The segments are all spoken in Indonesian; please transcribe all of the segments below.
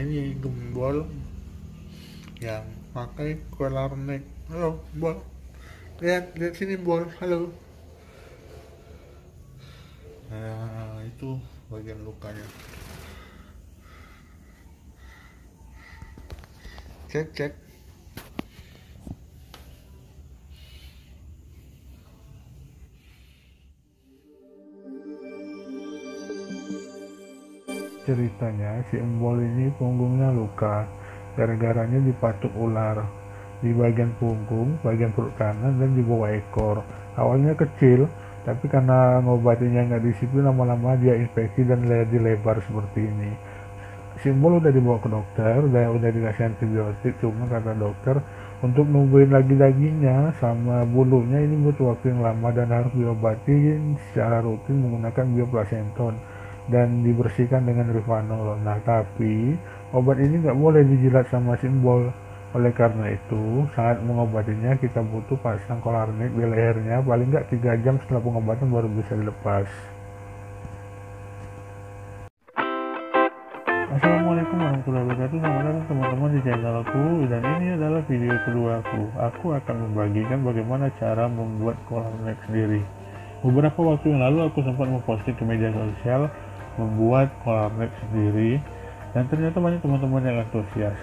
ini gembol yang pakai collar neck. Halo Bol, lihat sini Bol, halo. Nah itu bagian lukanya, cek. Ceritanya si Embol ini punggungnya luka gara-garanya dipatuk ular di bagian punggung, bagian perut kanan, dan di bawah ekor. Awalnya kecil, tapi karena ngobatinya nggak disiplin, lama-lama dia infeksi dan jadi lebar seperti ini. Si Embol udah dibawa ke dokter, udah dikasih antibiotik, cuma kata dokter untuk numbuhin lagi dagingnya sama bulunya ini butuh waktu yang lama dan harus diobati secara rutin menggunakan bioplacenton dan dibersihkan dengan rivanol. Nah, tapi obat ini nggak boleh dijilat sama si Embol. Oleh karena itu, saat mengobatinya kita butuh pasang collar neck di lehernya paling nggak 3 jam setelah pengobatan baru bisa dilepas. Assalamualaikum warahmatullahi wabarakatuh. Selamat datang teman-teman di channel aku, dan ini adalah video kedua aku. Aku akan membagikan bagaimana cara membuat collar neck sendiri. Beberapa waktu yang lalu aku sempat memposting ke media sosial membuat collar neck sendiri, dan ternyata banyak teman-teman yang antusias.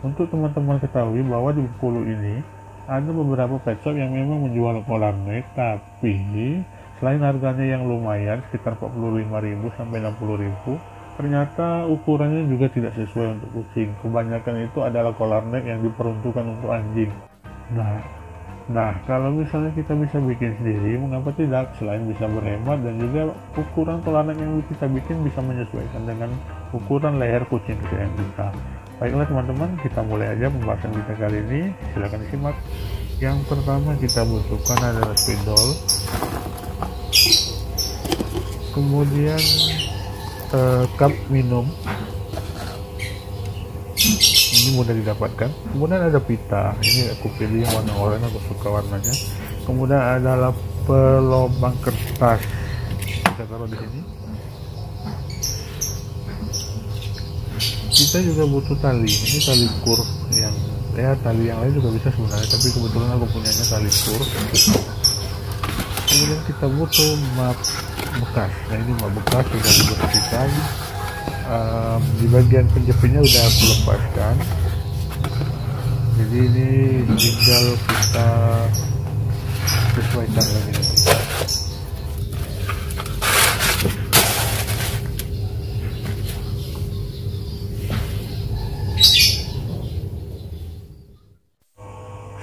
Untuk teman-teman ketahui bahwa di Bengkulu ini ada beberapa pet shop yang memang menjual collar neck, tapi selain harganya yang lumayan sekitar 45.000 sampai 60.000, ternyata ukurannya juga tidak sesuai untuk kucing. Kebanyakan itu adalah collar neck yang diperuntukkan untuk anjing. Nah, kalau misalnya kita bisa bikin sendiri, mengapa tidak? Selain bisa berhemat dan juga ukuran collar neck yang kita bikin bisa menyesuaikan dengan ukuran leher kucing kesayangan kita. Baiklah teman-teman, kita mulai aja pembahasan kita kali ini. Silahkan disimak. Yang pertama kita butuhkan adalah spidol, kemudian cup minum, ini mudah didapatkan. Kemudian ada pita, ini aku pilih yang warna oranye, aku suka warnanya. Kemudian adalah pelobang kertas, kita taruh di sini. Kita juga butuh tali, ini tali kur, yang tali yang lain juga bisa sebenarnya, tapi kebetulan aku punyanya tali kur. Kemudian kita butuh map bekas. Nah, ini map bekas sudah dibersihkan, di bagian penjepitnya udah aku lepaskan, jadi ini tinggal kita sesuaikan lagi nanti.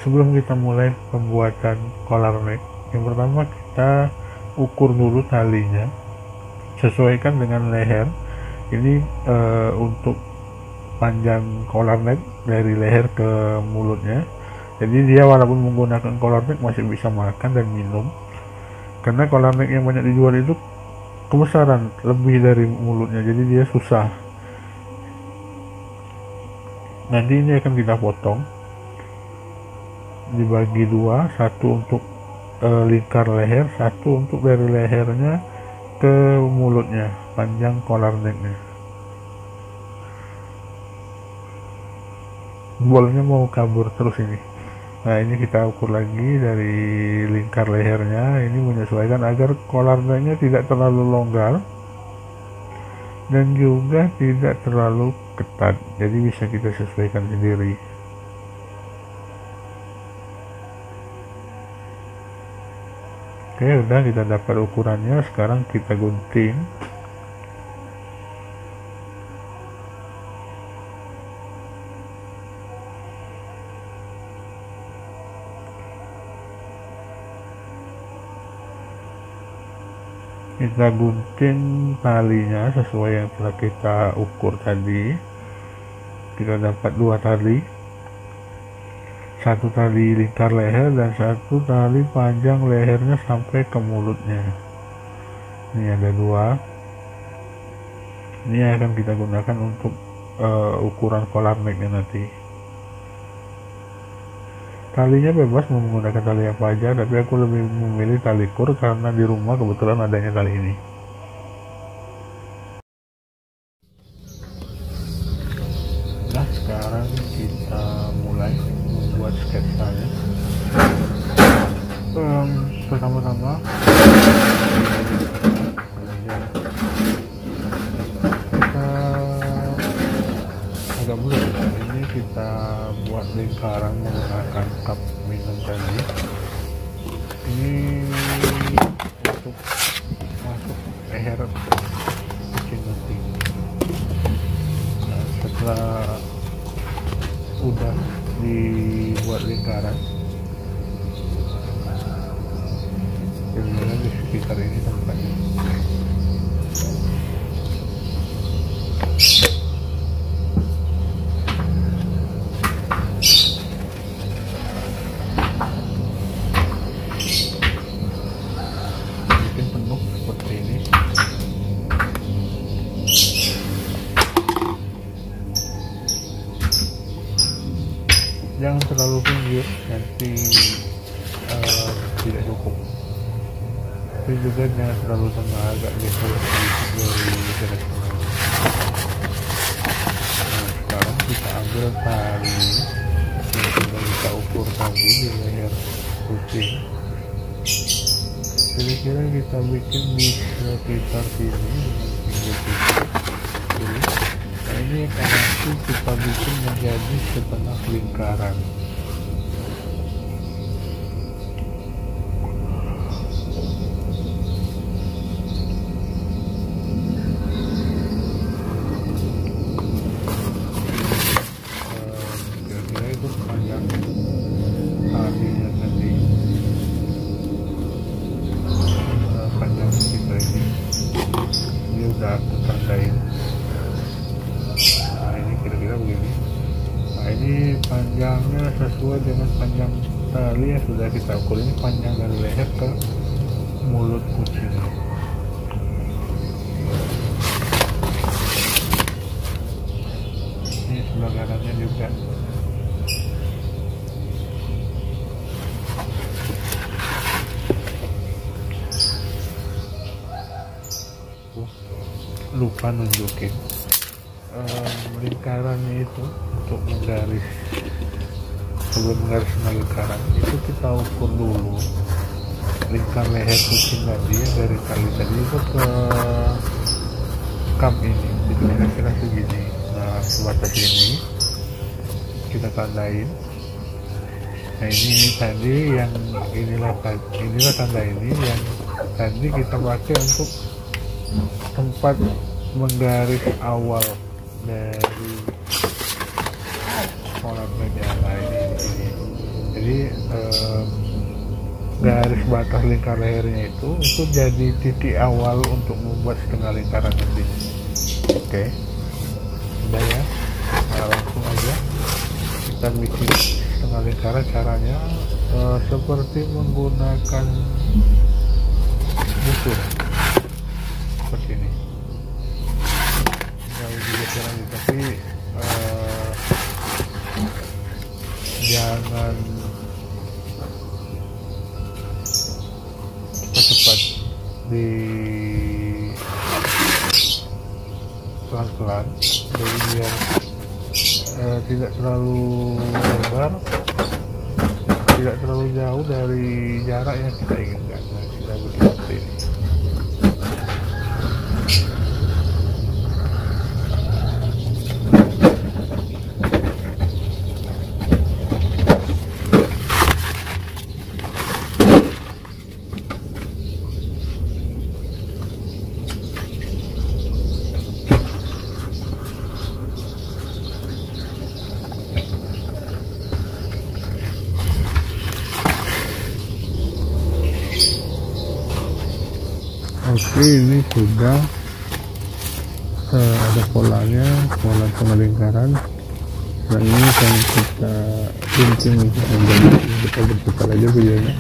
Sebelum kita mulai pembuatan collar neck, yang pertama kita ukur dulu talinya, sesuaikan dengan leher. Ini untuk panjang collar neck dari leher ke mulutnya, jadi dia walaupun menggunakan collar neck masih bisa makan dan minum, karena collar neck yang banyak dijual itu kebesaran lebih dari mulutnya, jadi dia susah. Nanti ini akan kita potong dibagi dua, satu untuk lingkar leher, satu untuk dari lehernya ke mulutnya, panjang collar necknya. Bolnya mau kabur terus ini. Nah, ini kita ukur lagi dari lingkar lehernya, ini menyesuaikan agar collar necknya tidak terlalu longgar dan juga tidak terlalu ketat, jadi bisa kita sesuaikan sendiri. Oke, udah kita dapat ukurannya, sekarang kita gunting. Kita gunting talinya sesuai yang telah kita ukur tadi. Kita dapat 2 tali, satu tali lingkar leher dan satu tali panjang lehernya sampai ke mulutnya. Ini ada 2. Ini akan kita gunakan untuk ukuran collar necknya nanti. Talinya bebas mau menggunakan tali apa aja, tapi aku lebih memilih tali kur karena di rumah kebetulan adanya tali ini. sekarang kita mulai membuat sketsanya. Pertama-tama kita agak mudah. Ini kita buat lingkaran menggunakan cup minum tadi. Ini untuk masuk leher kucing nanti. Nah, setelah udah dibuat lingkaran, kira-kira di sekitar ini tempatnya. Bikin penuh seperti ini. Jangan terlalu pinggir, nanti tidak cukup. Tapi juga jangan terlalu tengah, agak geser sedikit dari garis tengah. Nah, sekarang kita ambil tali yang sudah kita ukur tadi di leher kucing. Kira-kira kita bikin di sekitar sini dengan pinggir kucing. Nah, ini akan nanti kita bikin menjadi setengah lingkaran. Kira-kira itu panjang talinya tadi, panjang kita ini udah aku tandain. Nah, ini kira-kira begini. Nah, ini panjangnya sesuai dengan panjang tali yang sudah kita ukur. Ini panjang dari leher ke mulut kucing. Ini sebelah kanannya juga. Lupa nunjukin lingkarannya itu untuk menggaris. Sebelum menggaris lingkaran itu kita ukur dulu lingkar leher kucing tadi ya, dari tali tadi itu ke kam ini, jadi kira-kira segini. Nah, sebatas ini kita tandain. Nah, ini tadi yang inilah tanda ini yang tadi kita pakai untuk tempat menggaris awal dari kolam negara ini. Jadi garis batas lingkar lehernya itu jadi titik awal untuk membuat setengah lingkaran nanti. Oke, udah ya. Nah, langsung aja kita bikin setengah lingkaran. Caranya seperti menggunakan busur seperti ini. Tapi jangan cepat-cepat, di pelan-pelan, jadi biar tidak terlalu lebar, tidak terlalu jauh dari jarak yang kita inginkan. Nah, kita bikin seperti ini. Oke, ini sudah ada polanya, pola pengelingkaran. Nah, ini akan kita gunting menjadi kita berputar aja videonya.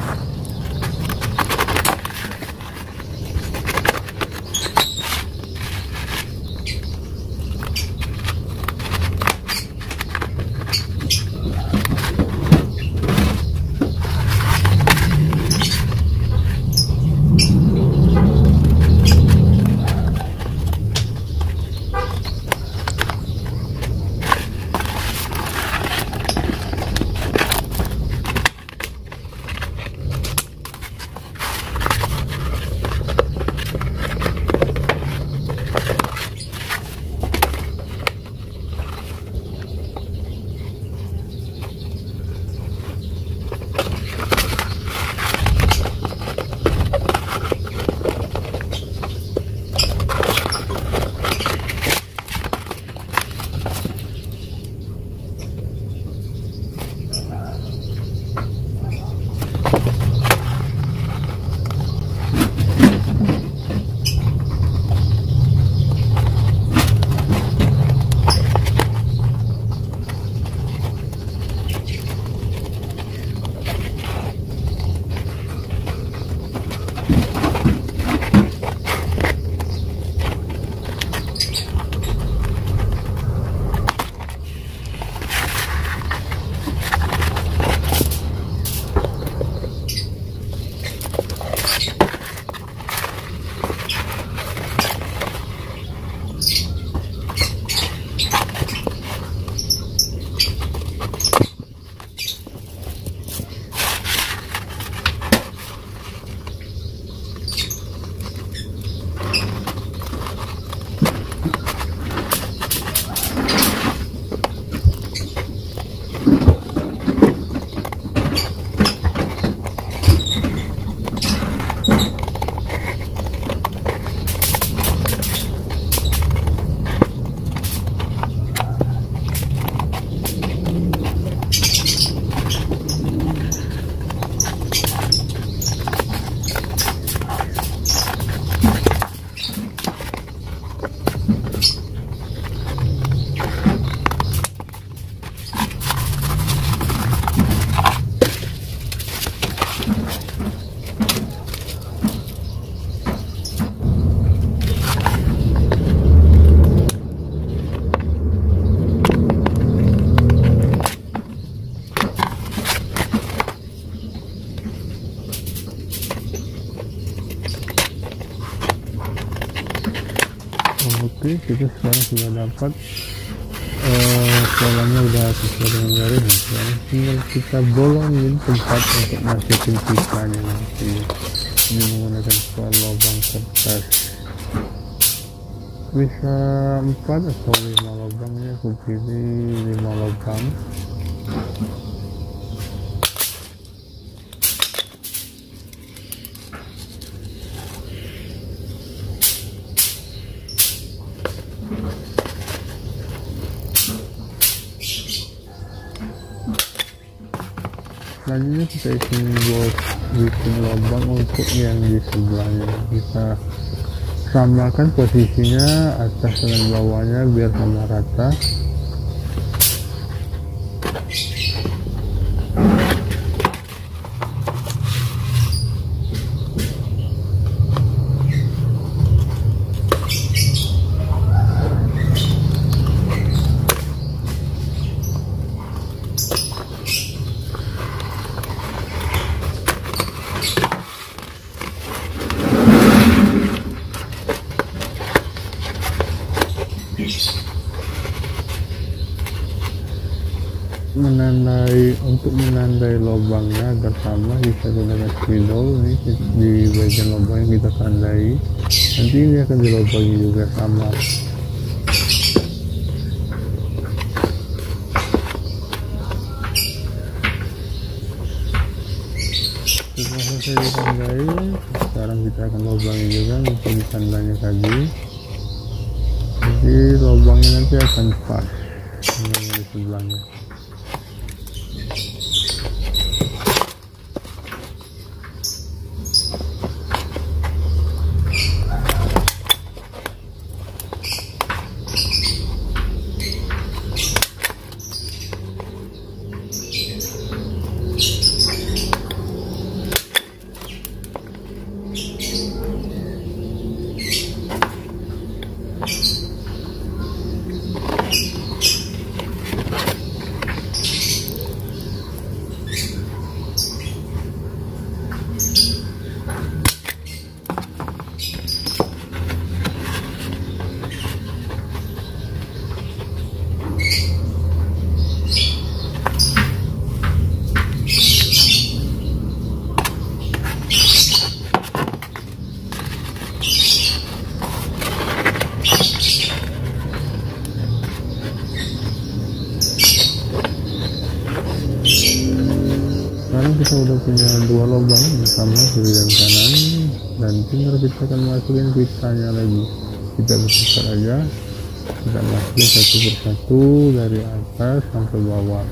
Oke, kita sekarang sudah dapat polanya udah sesuai dengan garis. Sekarang tinggal kita bolongin tempat untuk masukin pipanya nanti. Ini menggunakan lubang kertas, bisa 4 atau 5 lubangnya, aku pilih 5 lubang. Selanjutnya kita bikin lubang untuk yang di sebelahnya. Kita samakan posisinya atas dengan bawahnya biar sama rata. Untuk menandai lubangnya agar sama, bisa gunakan spidol nih di bagian lubang yang kita tandai. Nanti ini akan dilubangi juga sama. Setelah selesai ditandai, sekarang kita akan lubangi juga untuk ditandanya tadi. Jadi lubangnya nanti akan pas dengan di sebelahnya. Sekarang kita udah punya 2 lubang bersama kiri dan kanan, dan tinggal kita akan masukin pitanya lagi. Kita berputar aja, kita masukin satu persatu dari atas sampai bawah.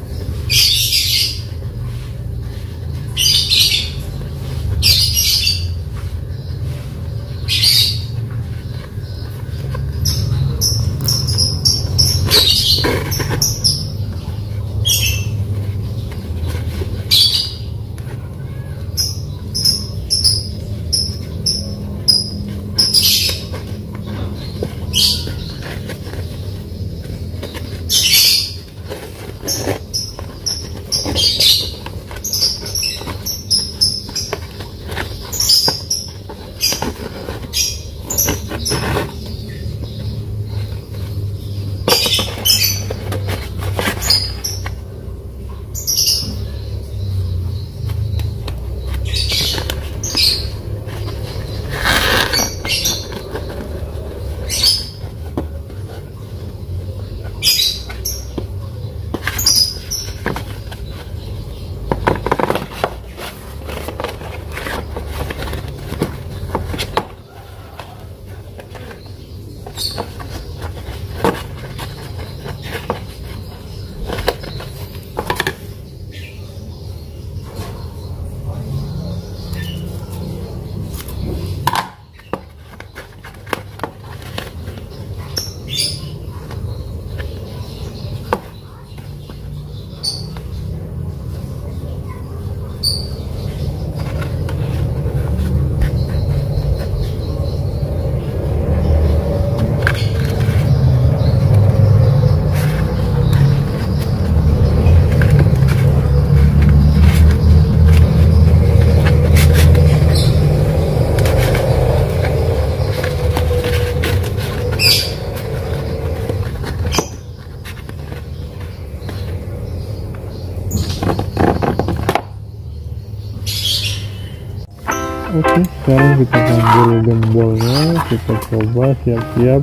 sekarang kita ambil gembolnya, kita coba siap-siap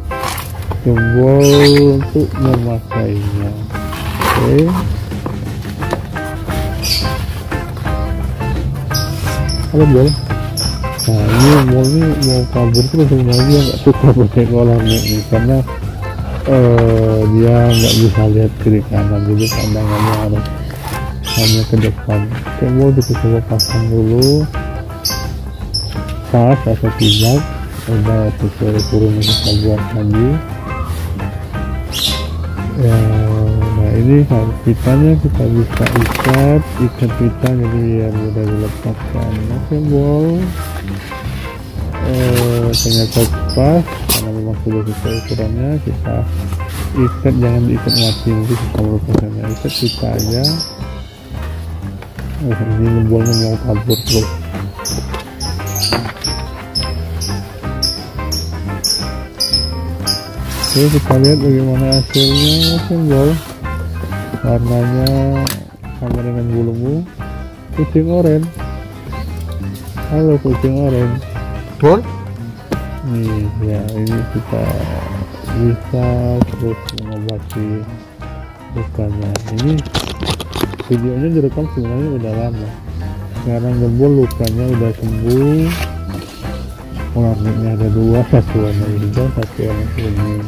gembol untuk memakainya. Oke, halo bol. Nah ini bol ini mau kabur terus, sebenarnya nggak suka pakai kolam ini karena dia nggak bisa lihat kiri kanan, jadi pandangannya harus hanya ke depan. Oke, bol kita coba pasang dulu pas atau tidak, udah sesuai kurun yang kita buat tadi ya. Nah ini pitanya kita bisa ikat pita jadi biar mudah dilepaskan. Oke bol, ternyata pas karena memang sudah sesuai ukurannya. Kita ikat, jangan diikat mati, nanti kita melepaskannya. Ikat pita aja. Ini bolnya mau kabur terus. Oke, kita lihat bagaimana hasilnya. Bol warnanya sama dengan bulumu, kucing oranye. Halo kucing oranye bol. Nih ya, ini kita bisa terus mengobati lukanya. Ini videonya direkam sebenarnya udah lama, sekarang gembol lukanya udah sembuh. Warnanya ada dua, satu warna hijau, satu warna kuning.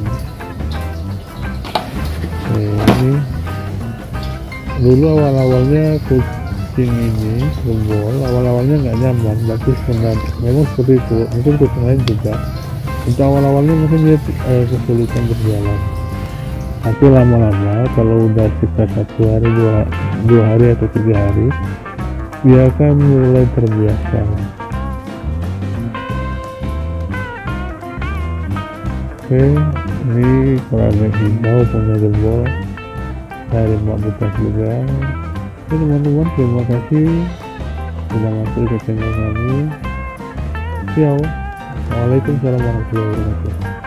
Ini dulu awalnya kucing ini gembol, awalnya nggak nyaman, tapi sebenarnya memang seperti itu. Mungkin kucing lain juga untuk awalnya mungkin dia kesulitan berjalan, tapi lama-lama kalau udah sekitar 1 hari, 2 hari atau 3 hari dia akan mulai terbiasa. Oke, ini kolam hijau punya gembol dari Mak Butas juga. Oke teman-teman, terima kasih sudah mampir ke channel kami. Ciao. Waalaikumsalam warahmatullahi wabarakatuh.